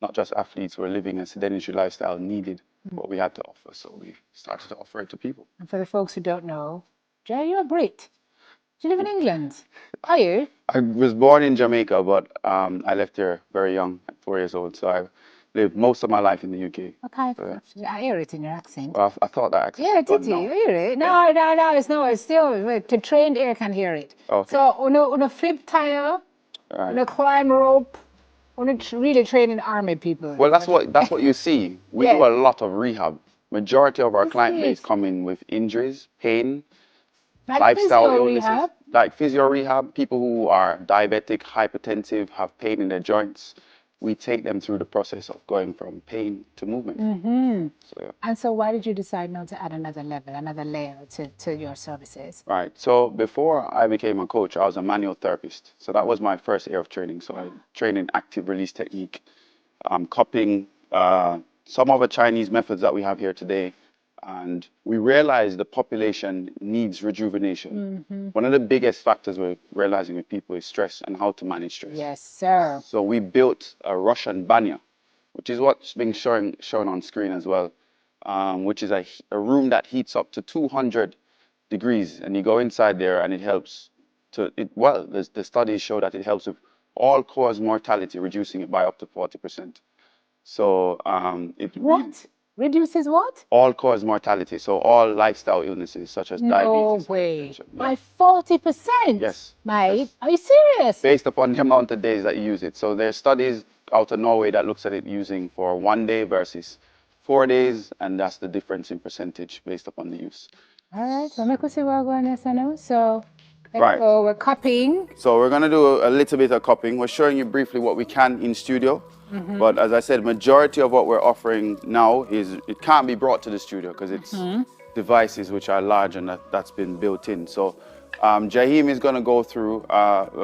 not just athletes who are living a sedentary lifestyle needed what we had to offer. So we started to offer it to people. And for the folks who don't know, Jay, you're a Brit. Do you live in England? Are you? I was born in Jamaica, but I left here very young, at 4 years old. So I lived most of my life in the UK. Okay, So, yeah. I hear it in your accent. Well, I thought that accent Yeah, was did gone you? You now. hear it? Yeah. No, no, no, it's still, the trained ear can hear it. Okay. So, on a flip tire, All on right. a climb rope, on a really training army people. Well, that's what you see. We do Yeah, a lot of rehab. Majority of our that's client base it. come in with injuries, pain, Like lifestyle physio illnesses, rehab. like physio rehab, people who are diabetic, hypertensive, have pain in their joints. We take them through the process of going from pain to movement. Mm-hmm. So, yeah. And so why did you decide now to add another level, another layer to your services? Right. So before I became a coach, I was a manual therapist. So that was my first year of training. So I trained in active release technique, cupping, some of the Chinese methods that we have here today. And we realized the population needs rejuvenation. Mm-hmm. One of the biggest factors we're realizing with people is stress and how to manage stress. Yes, sir. So we built a Russian banya, which is what's being shown on screen as well, which is a room that heats up to 200 degrees, and you go inside there, and it helps the studies show that it helps with all-cause mortality, reducing it by up to 40%. So it really, What? Reduces what? all-cause mortality, so all lifestyle illnesses such as No diabetes, way. hypertension. Yeah. By 40%? Yes. Mate, Yes. are you serious? Based upon the amount of days that you use it. So there's studies out of Norway that looks at it using for 1 day versus 4 days, and that's the difference in percentage based upon the use. All right, so make us see what we're going to now. So let's Right. go. We're copying. So we're gonna do a little bit of cupping. We're showing you briefly what we can in studio. But as I said, majority of what we're offering now is it can't be brought to the studio because it's devices which are large and that's been built in. So Jaheem is going to go through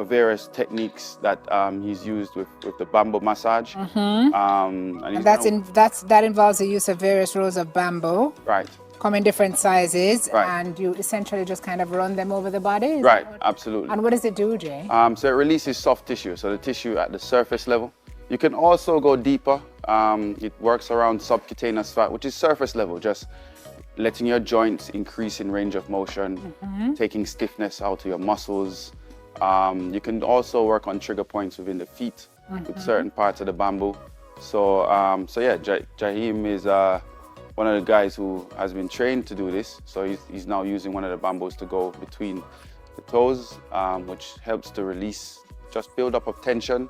various techniques that he's used with the bamboo massage. And That involves the use of various rows of bamboo, right, come in different sizes, Right. and you essentially just kind of run them over the body. Is right, that what- absolutely. And what does it do, Jay? So it releases soft tissue, so the tissue at the surface level. You can also go deeper. It works around subcutaneous fat, which is surface level, just letting your joints increase in range of motion, taking stiffness out of your muscles. You can also work on trigger points within the feet with certain parts of the bamboo. So, yeah, Jaheem is one of the guys who has been trained to do this. So he's now using one of the bamboos to go between the toes, which helps to release, just build up of tension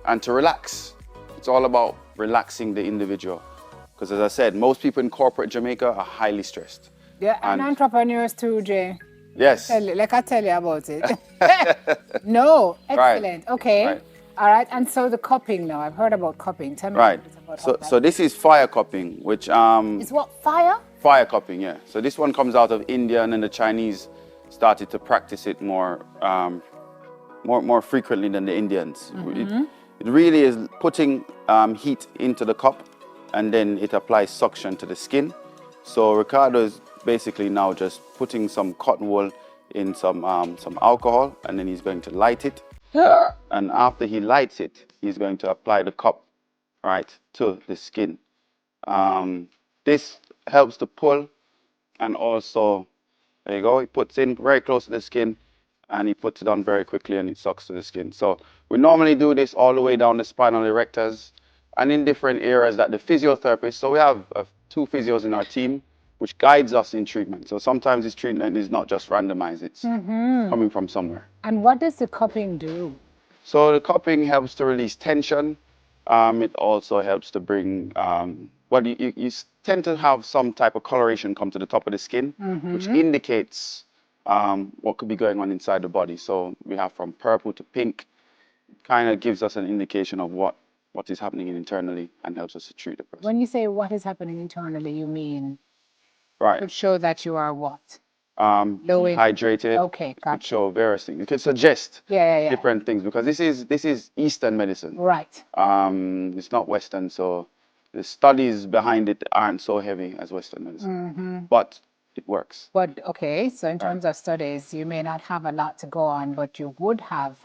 and to relax. It's all about relaxing the individual. Because as I said, most people in corporate Jamaica are highly stressed. Yeah, and entrepreneurs too, Jay. Yes. Like I tell you about it. No, excellent. Okay. Right. All right. And so the cupping now. I've heard about cupping. Tell me a Right. bit about how So, that so this is fire cupping, which is. What, fire? fire cupping, yeah. So this one comes out of India, and then the Chinese started to practice it more frequently than the Indians. It really is putting heat into the cup, and then it applies suction to the skin. So Ricardo is basically now just putting some cotton wool in some alcohol, and then he's going to light it. And after he lights it, he's going to apply the cup right to the skin. This helps to pull, and also, there you go, he puts in very close to the skin, and he puts it on very quickly, and it sucks to the skin. So we normally do this all the way down the spinal erectors and in different areas that the physiotherapist, so we have 2 physios in our team, which guides us in treatment. So sometimes this treatment is not just randomized, it's coming from somewhere. And what does the cupping do? So the cupping helps to release tension. It also helps to bring, you tend to have some type of coloration come to the top of the skin, which indicates what could be going on inside the body. So we have from purple to pink, kind of gives us an indication of what is happening internally and helps us to treat the person. When you say what is happening internally, you mean Right. would show that you are what? Hydrated. Okay, Could gotcha. show various things. It could suggest Yeah. different things because this is Eastern medicine. Right. It's not Western, so the studies behind it aren't so heavy as Western medicine, but it works. But okay, so in terms of studies, you may not have a lot to go on, but you would have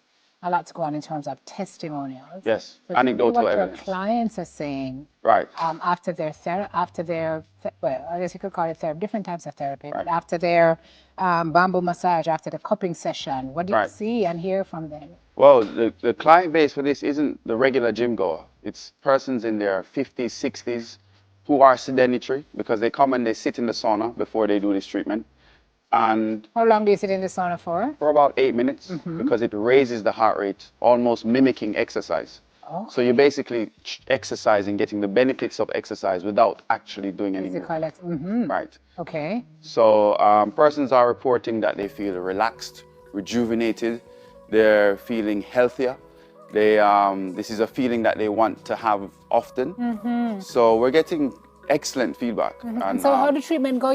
a lot to go on in terms of testimonials. Yes, But tell me anecdotal what your evidence. clients are saying Right. after their well, I guess you could call it therapy, different types of therapy, but Right. after their bamboo massage, after the cupping session, what do you Right. see and hear from them? Well, the client base for this isn't the regular gym goer. It's persons in their 50s, 60s who are sedentary because they come and they sit in the sauna before they do this treatment. And How long do you sit in the sauna for? for about 8 minutes because it raises the heart rate, almost mimicking exercise. Oh, So you're basically exercising, getting the benefits of exercise without actually doing any physical. movement. Right. Okay. So persons are reporting that they feel relaxed, rejuvenated, they're feeling healthier. This is a feeling that they want to have often. So we're getting excellent feedback. And so how the treatment go?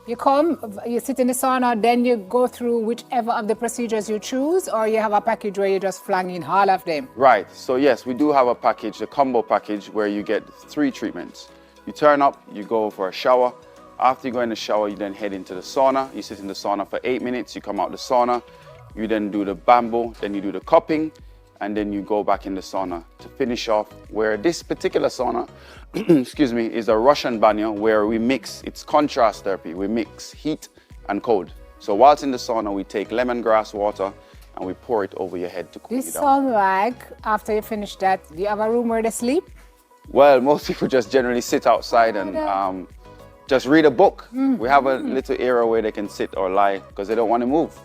You come, you sit in the sauna, then you go through whichever of the procedures you choose, or you have a package where you just flang in all of them? Right. So yes, we do have a package, a combo package, where you get 3 treatments. You turn up, you go for a shower. After you go in the shower, you then head into the sauna. You sit in the sauna for 8 minutes. You come out the sauna. You then do the bamboo, then you do the cupping, and then you go back in the sauna to finish off. Where this particular sauna, excuse me, is a Russian banyo where we mix, it's contrast therapy. We mix heat and cold. So whilst in the sauna, we take lemongrass water and we pour it over your head to cool you This down. sounds like, after you finish that, do you have a room where they sleep? Well, most people just generally sit outside and just read a book. We have a little area where they can sit or lie because they don't want to move.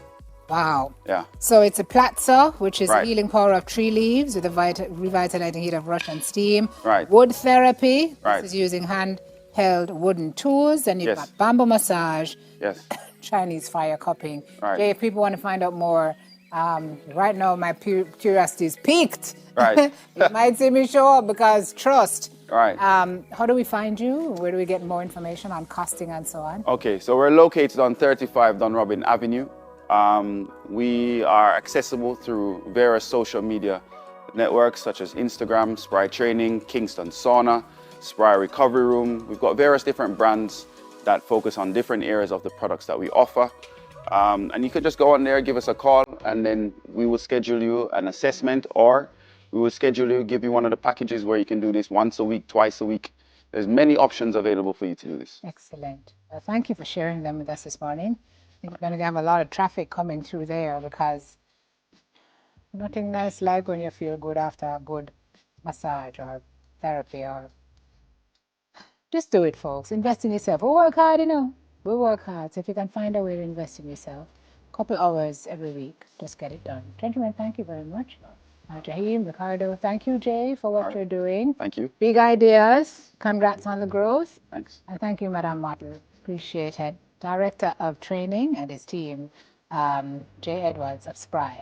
Wow. Yeah. So it's a platza, which is Right. the healing power of tree leaves with the revitalizing heat of Russian steam. Right. Wood therapy. Right. This is using hand-held wooden tools. And you've Yes. got bamboo massage, Yes. Chinese fire cupping. Right. Jay, if people want to find out more, right now my curiosity is piqued. Right. You might see me show up because trust. Right. How do we find you? Where do we get more information on costing and so on? Okay, so we're located on 35 Dunrobin Avenue. We are accessible through various social media networks such as Instagram, Spry Training, Kingston Sauna, Spry Recovery Room. We've got various different brands that focus on different areas of the products that we offer. And you could just go on there, give us a call, and then we will schedule you an assessment, or we will schedule you, give you one of the packages where you can do this once a week, twice a week. There's many options available for you to do this. Excellent. Well, thank you for sharing them with us this morning. I think we're going to have a lot of traffic coming through there because nothing nice like when you feel good after a good massage or therapy or just do it, folks. Invest in yourself. We work hard, you know. We work hard. So if you can find a way to invest in yourself, a couple hours every week, just get it done. Gentlemen, thank you very much. Jaheem, Ricardo, thank you, Jay, for what you're doing. Thank you. Big ideas. Congrats on the growth. Thanks. And thank you, Madam Martin. Appreciate it. Director of Training and his team, Jay Edwards of Spry.